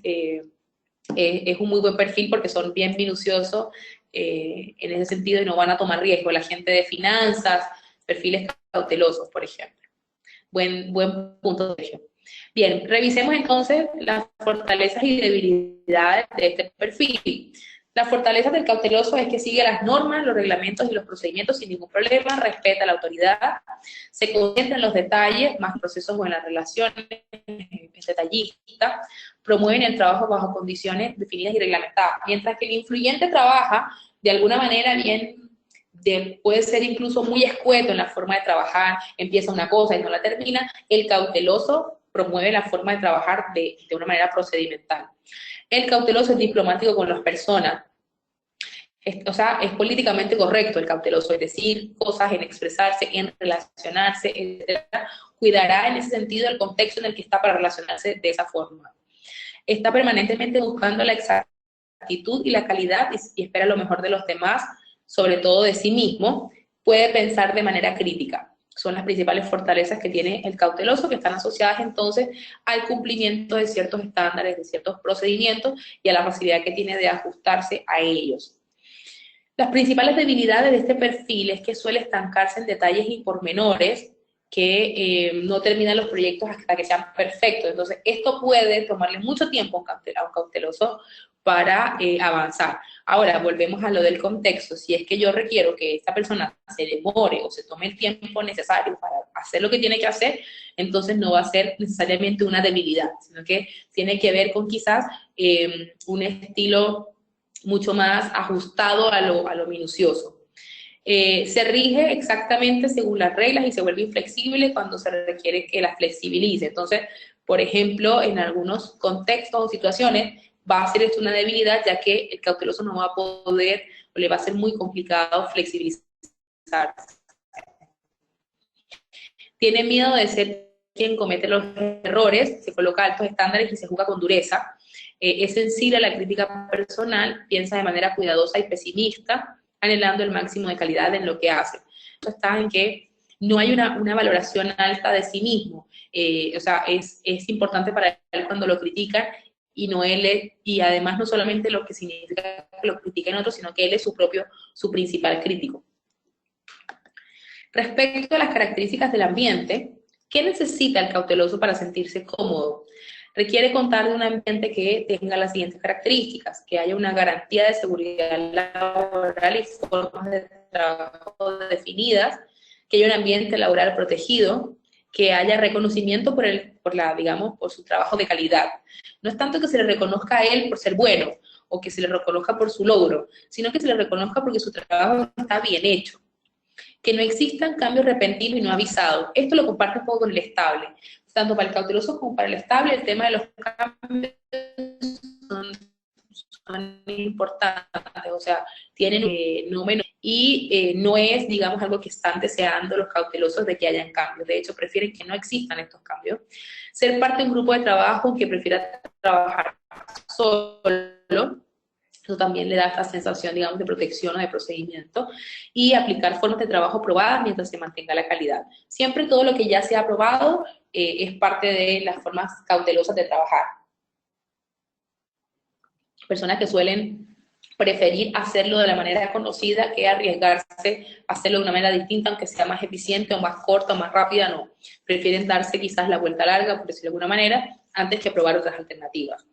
es un muy buen perfil porque son bien minuciosos en ese sentido y no van a tomar riesgo. La gente de finanzas, perfiles cautelosos, por ejemplo. Buen punto, Sergio. Bien, revisemos entonces las fortalezas y debilidades de este perfil. La fortaleza del cauteloso es que sigue las normas, los reglamentos y los procedimientos sin ningún problema, respeta la autoridad, se concentra en los detalles, más procesos o en las relaciones, es detallista, promueven el trabajo bajo condiciones definidas y reglamentadas, mientras que el influyente trabaja de alguna manera puede ser incluso muy escueto en la forma de trabajar, empieza una cosa y no la termina. El cauteloso promueve la forma de trabajar de una manera procedimental. El cauteloso es diplomático con las personas, o sea, es políticamente correcto el cauteloso, es decir, cosas, en expresarse, en relacionarse, etc. Cuidará en ese sentido el contexto en el que está para relacionarse de esa forma. Está permanentemente buscando la exactitud y la calidad y espera lo mejor de los demás, sobre todo de sí mismo. Puede pensar de manera crítica. Son las principales fortalezas que tiene el cauteloso, que están asociadas entonces al cumplimiento de ciertos estándares, de ciertos procedimientos y a la facilidad que tiene de ajustarse a ellos. Las principales debilidades de este perfil es que suele estancarse en detalles y pormenores, que no terminan los proyectos hasta que sean perfectos. Entonces, esto puede tomarle mucho tiempo a un cauteloso para avanzar. Ahora, volvemos a lo del contexto. Si es que yo requiero que esta persona se demore o se tome el tiempo necesario para hacer lo que tiene que hacer, entonces no va a ser necesariamente una debilidad, sino que tiene que ver con quizás un estilo mucho más ajustado a lo minucioso. Se rige exactamente según las reglas y se vuelve inflexible cuando se requiere que las flexibilice. Entonces, por ejemplo, en algunos contextos o situaciones va a ser esto una debilidad, ya que el cauteloso no va a poder o le va a ser muy complicado flexibilizar. Tiene miedo de ser quien comete los errores, se coloca altos estándares y se juzga con dureza. Es sensible a la crítica personal, piensa de manera cuidadosa y pesimista, anhelando el máximo de calidad en lo que hace. Esto está en que no hay una valoración alta de sí mismo. O sea, es importante para él cuando lo critican y además no solamente lo que significa que lo critiquen otros, sino que él es su principal crítico. Respecto a las características del ambiente, ¿qué necesita el cauteloso para sentirse cómodo? Requiere contar de un ambiente que tenga las siguientes características: que haya una garantía de seguridad laboral y formas de trabajo definidas, que haya un ambiente laboral protegido, que haya reconocimiento por su trabajo de calidad. No es tanto que se le reconozca a él por ser bueno, o que se le reconozca por su logro, sino que se le reconozca porque su trabajo está bien hecho. Que no existan cambios repentinos y no avisados. Esto lo comparto un poco con el estable. Tanto para el cauteloso como para el estable, el tema de los cambios son importantes, o sea, tienen no menos, y no es, digamos, algo que están deseando los cautelosos de que hayan cambios. De hecho, prefieren que no existan estos cambios. Ser parte de un grupo de trabajo que prefiera trabajar solo, eso también le da esta sensación, digamos, de protección o de procedimiento, y aplicar formas de trabajo probadas mientras se mantenga la calidad. Siempre todo lo que ya se ha probado es parte de las formas cautelosas de trabajar. Personas que suelen preferir hacerlo de la manera conocida que arriesgarse a hacerlo de una manera distinta, aunque sea más eficiente o más corta o más rápida, no. Prefieren darse quizás la vuelta larga, por decirlo de alguna manera, antes que probar otras alternativas.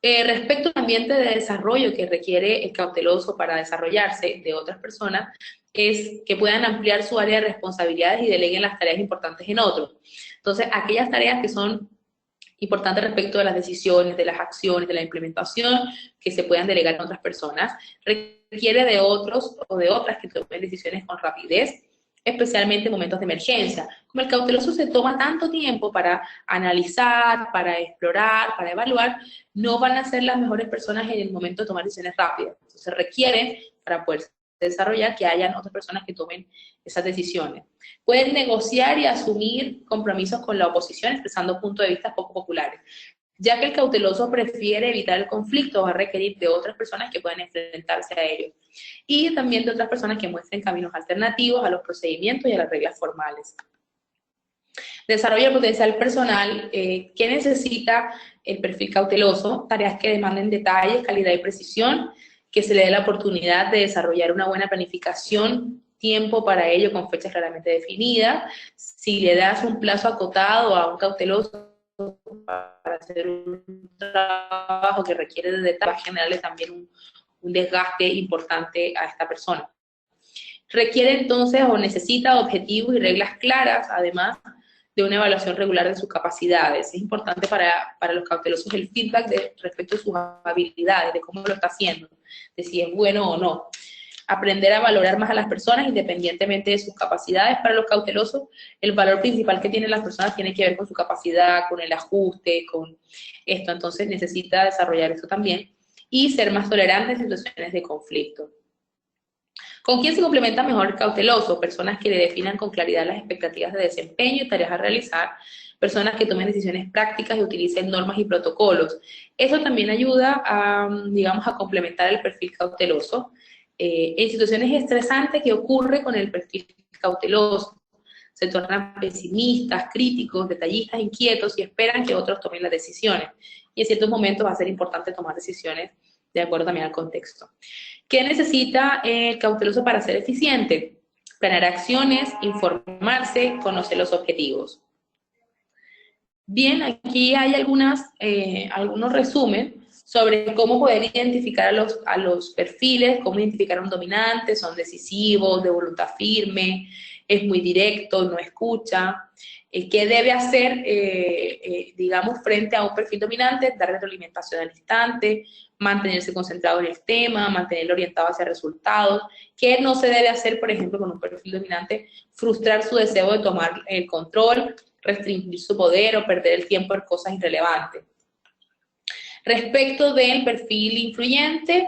Respecto al ambiente de desarrollo que requiere el cauteloso para desarrollarse de otras personas, es que puedan ampliar su área de responsabilidades y deleguen las tareas importantes en otros. Entonces, aquellas tareas que son importantes respecto de las decisiones, de las acciones, de la implementación, que se puedan delegar a otras personas, requiere de otros o de otras que tomen decisiones con rapidez, especialmente en momentos de emergencia. Como el cauteloso se toma tanto tiempo para analizar, para explorar, para evaluar, no van a ser las mejores personas en el momento de tomar decisiones rápidas. Entonces requiere, para poder desarrollar, que hayan otras personas que tomen esas decisiones. Pueden negociar y asumir compromisos con la oposición expresando puntos de vista poco populares. Ya que el cauteloso prefiere evitar el conflicto, va a requerir de otras personas que puedan enfrentarse a ello. Y también de otras personas que muestren caminos alternativos a los procedimientos y a las reglas formales. Desarrollo del potencial personal. ¿Qué necesita el perfil cauteloso? Tareas que demanden detalles, calidad y precisión, que se le dé la oportunidad de desarrollar una buena planificación, tiempo para ello con fechas claramente definidas. Si le das un plazo acotado a un cauteloso para hacer un trabajo que requiere de detalles, va a generarle también un desgaste importante a esta persona. Requiere entonces o necesita objetivos y reglas claras, además de una evaluación regular de sus capacidades. Es importante para los cautelosos el feedback respecto a sus habilidades, de cómo lo está haciendo, de si es bueno o no. Aprender a valorar más a las personas independientemente de sus capacidades. Para los cautelosos, el valor principal que tienen las personas tiene que ver con su capacidad, con el ajuste, con esto. Entonces necesita desarrollar esto también y ser más tolerante en situaciones de conflicto. ¿Con quién se complementa mejor el cauteloso? Personas que le definan con claridad las expectativas de desempeño y tareas a realizar, personas que tomen decisiones prácticas y utilicen normas y protocolos. Eso también ayuda a, digamos, a complementar el perfil cauteloso. En situaciones estresantes, ¿qué ocurre con el perfil cauteloso? Se tornan pesimistas, críticos, detallistas, inquietos y esperan que otros tomen las decisiones. Y en ciertos momentos va a ser importante tomar decisiones de acuerdo también al contexto. ¿Qué necesita el cauteloso para ser eficiente? Planear acciones, informarse, conocer los objetivos. Bien, aquí hay algunos resumen sobre cómo poder identificar a los perfiles, cómo identificar a un dominante, son decisivos, de voluntad firme, es muy directo, no escucha. ¿Qué debe hacer, digamos, frente a un perfil dominante? Dar retroalimentación al instante, mantenerse concentrado en el tema, mantenerlo orientado hacia resultados. ¿Qué no se debe hacer, por ejemplo, con un perfil dominante? Frustrar su deseo de tomar el control, restringir su poder o perder el tiempo en cosas irrelevantes. Respecto del perfil influyente,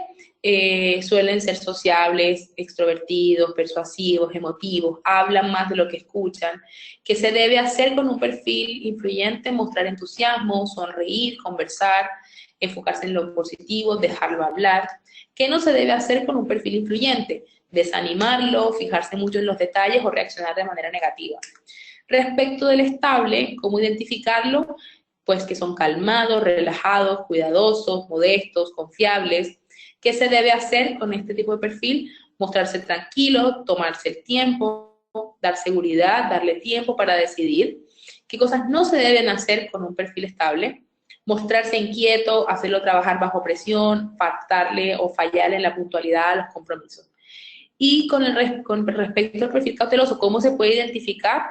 suelen ser sociables, extrovertidos, persuasivos, emotivos, hablan más de lo que escuchan. ¿Qué se debe hacer con un perfil influyente? Mostrar entusiasmo, sonreír, conversar, enfocarse en lo positivo, dejarlo hablar. ¿Qué no se debe hacer con un perfil influyente? Desanimarlo, fijarse mucho en los detalles o reaccionar de manera negativa. Respecto del estable, ¿cómo identificarlo? Pues que son calmados, relajados, cuidadosos, modestos, confiables. ¿Qué se debe hacer con este tipo de perfil? Mostrarse tranquilo, tomarse el tiempo, dar seguridad, darle tiempo para decidir. ¿Qué cosas no se deben hacer con un perfil estable? Mostrarse inquieto, hacerlo trabajar bajo presión, faltarle o fallarle en la puntualidad a los compromisos. Y con respecto al perfil cauteloso, ¿cómo se puede identificar?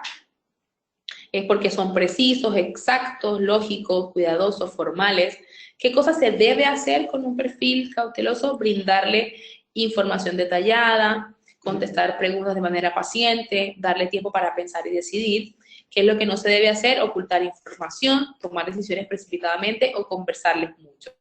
Es porque son precisos, exactos, lógicos, cuidadosos, formales. ¿Qué cosas se debe hacer con un perfil cauteloso? Brindarle información detallada, contestar preguntas de manera paciente, darle tiempo para pensar y decidir. ¿Qué es lo que no se debe hacer? Ocultar información, tomar decisiones precipitadamente o conversarles mucho.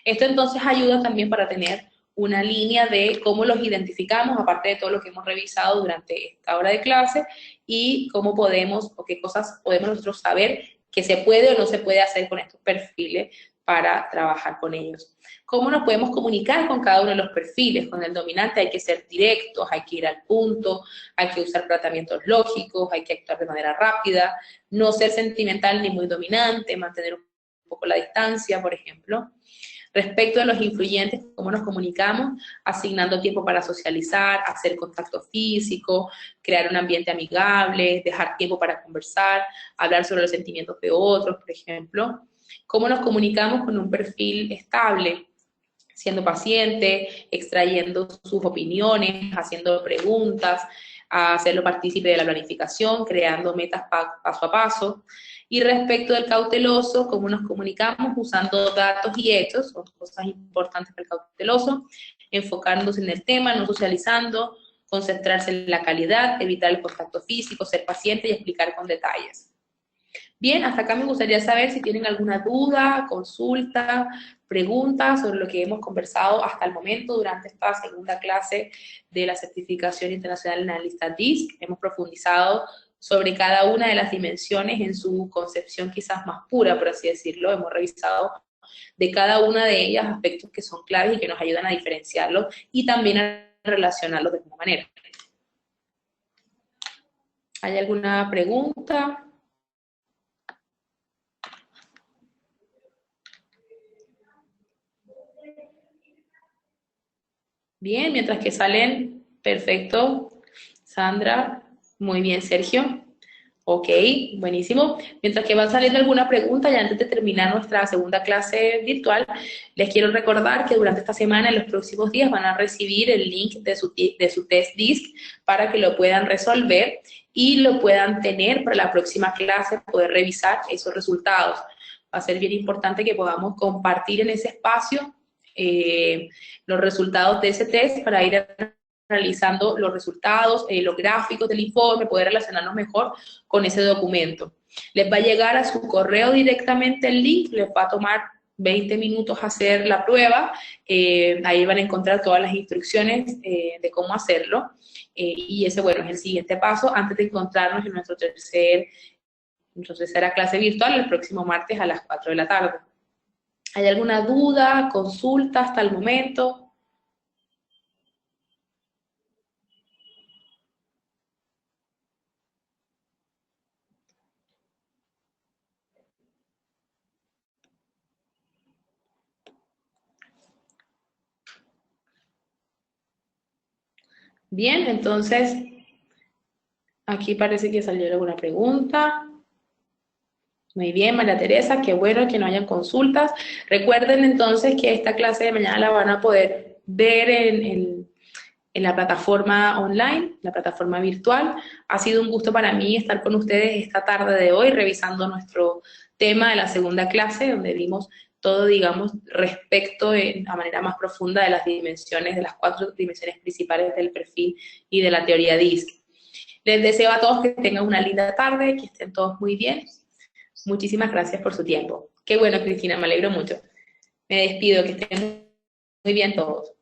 Esto entonces ayuda también para tener una línea de cómo los identificamos, aparte de todo lo que hemos revisado durante esta hora de clase, y cómo podemos o qué cosas podemos nosotros saber que se puede o no se puede hacer con estos perfiles para trabajar con ellos. ¿Cómo nos podemos comunicar con cada uno de los perfiles? Con el dominante hay que ser directos, hay que ir al punto, hay que usar tratamientos lógicos, hay que actuar de manera rápida, no ser sentimental ni muy dominante, mantener un poco la distancia, por ejemplo. Respecto a los influyentes, cómo nos comunicamos, asignando tiempo para socializar, hacer contacto físico, crear un ambiente amigable, dejar tiempo para conversar, hablar sobre los sentimientos de otros, por ejemplo. Cómo nos comunicamos con un perfil estable, siendo paciente, extrayendo sus opiniones, haciendo preguntas, a hacerlo partícipe de la planificación, creando metas paso a paso. Y respecto del cauteloso, cómo nos comunicamos usando datos y hechos, son cosas importantes para el cauteloso, enfocándose en el tema, no socializando, concentrarse en la calidad, evitar el contacto físico, ser paciente y explicar con detalles. Bien, hasta acá me gustaría saber si tienen alguna duda, consulta, pregunta sobre lo que hemos conversado hasta el momento durante esta segunda clase de la Certificación Internacional de Analista DISC. Hemos profundizado sobre cada una de las dimensiones en su concepción quizás más pura, por así decirlo. Hemos revisado de cada una de ellas aspectos que son claves y que nos ayudan a diferenciarlos y también a relacionarlos de alguna manera. ¿Hay alguna pregunta? Bien, mientras que salen, perfecto. Sandra, muy bien, Sergio. Ok, buenísimo. Mientras que va saliendo alguna pregunta, ya antes de terminar nuestra segunda clase virtual, les quiero recordar que durante esta semana, en los próximos días, van a recibir el link de su test DISC para que lo puedan resolver y lo puedan tener para la próxima clase, poder revisar esos resultados. Va a ser bien importante que podamos compartir en ese espacio los resultados de ese test para ir realizando los resultados, los gráficos del informe, poder relacionarnos mejor con ese documento. Les va a llegar a su correo directamente el link, les va a tomar 20 minutos hacer la prueba, ahí van a encontrar todas las instrucciones de cómo hacerlo, y ese, bueno, es el siguiente paso antes de encontrarnos en nuestra tercera clase virtual el próximo martes a las 4 de la tarde. ¿Hay alguna duda, consulta hasta el momento? Bien, entonces, aquí parece que salió alguna pregunta. Muy bien, María Teresa, qué bueno que no hayan consultas. Recuerden entonces que esta clase de mañana la van a poder ver en la plataforma online, la plataforma virtual. Ha sido un gusto para mí estar con ustedes esta tarde de hoy revisando nuestro tema de la segunda clase, donde vimos todo, digamos, respecto a manera más profunda de las dimensiones, de las 4 dimensiones principales del perfil y de la teoría DISC. Les deseo a todos que tengan una linda tarde, que estén todos muy bien. Muchísimas gracias por su tiempo. Qué bueno, Cristina, me alegro mucho. Me despido, que estén muy bien todos.